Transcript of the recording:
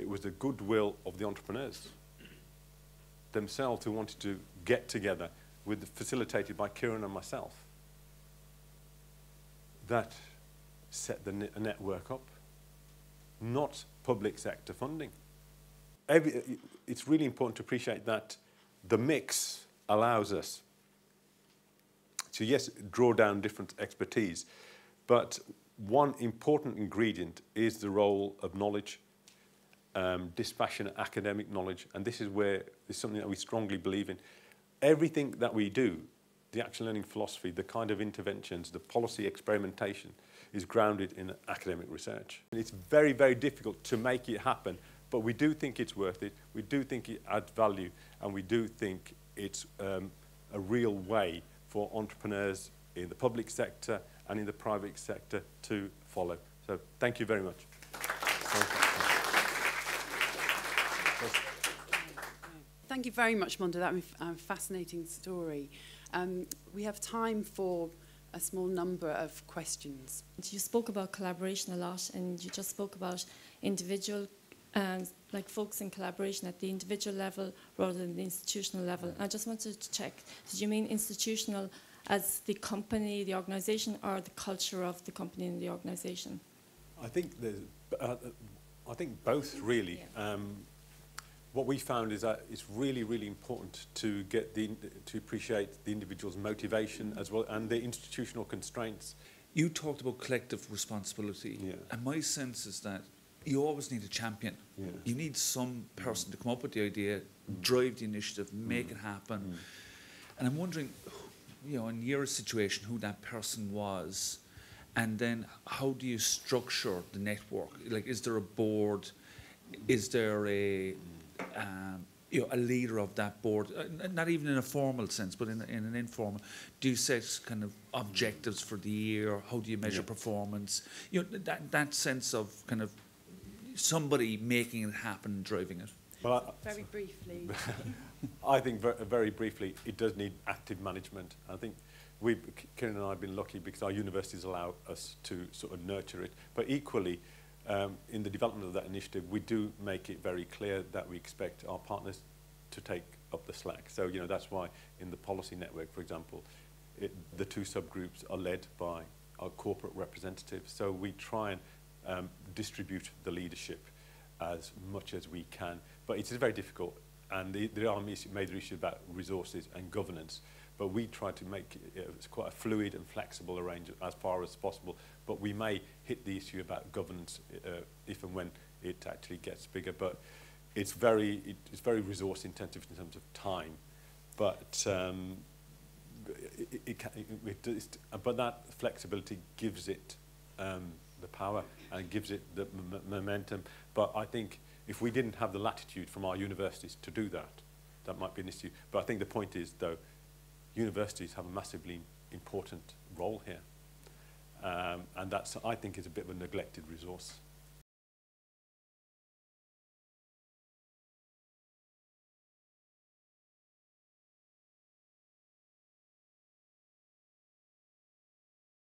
It was the goodwill of the entrepreneurs themselves who wanted to get together, facilitated by Kiran and myself, that set the network up, not public sector funding. It's really important to appreciate that the mix allows us to, yes, draw down different expertise, but one important ingredient is the role of knowledge, dispassionate academic knowledge, and this is something that we strongly believe in. Everything that we do, the action learning philosophy, the kind of interventions, the policy experimentation, is grounded in academic research. And it's very, very difficult to make it happen, but we do think it's worth it, we do think it adds value, and we do think it's a real way for entrepreneurs in the public sector and in the private sector to follow. So thank you very much. Thank you very much, Monder. That was a fascinating story. We have time for a small number of questions. You spoke about collaboration a lot, and you just spoke about individual, like folks in collaboration at the individual level rather than the institutional level. I just wanted to check, did you mean institutional as the company, the organisation, or the culture of the company and the organisation? I think both, really. Yeah. What we found is that it's really, really important to get to appreciate the individual's motivation as well and the institutional constraints. You talked about collective responsibility, yeah. And my sense is that you always need a champion. Yeah. You need some person to come up with the idea, drive the initiative, make it happen. And I'm wondering, you know, in your situation, who that person was, and then how do you structure the network? Like, is there a board? Is there a you know, a leader of that board, not even in a formal sense, but in an informal? Do you set kind of objectives for the year? How do you measure performance? You know, that sense of kind of somebody making it happen, driving it. Well, very briefly. I think very briefly, it does need active management. I think Kiran and I have been lucky because our universities allow us to sort of nurture it, but equally, in the development of that initiative, we do make it very clear that we expect our partners to take up the slack. So, you know, that's why in the policy network, for example, the two subgroups are led by our corporate representatives. So we try and distribute the leadership as much as we can. But it is very difficult, and there are major issues about resources and governance. But we try to make it quite a fluid and flexible arrangement as far as possible. But we may hit the issue about governance if and when it actually gets bigger. But it's very resource intensive in terms of time. But but that flexibility gives it the power and gives it the momentum. But I think if we didn't have the latitude from our universities to do that, that might be an issue. But I think the point is, though, universities have a massively important role here. And that's, I think, is a bit of a neglected resource.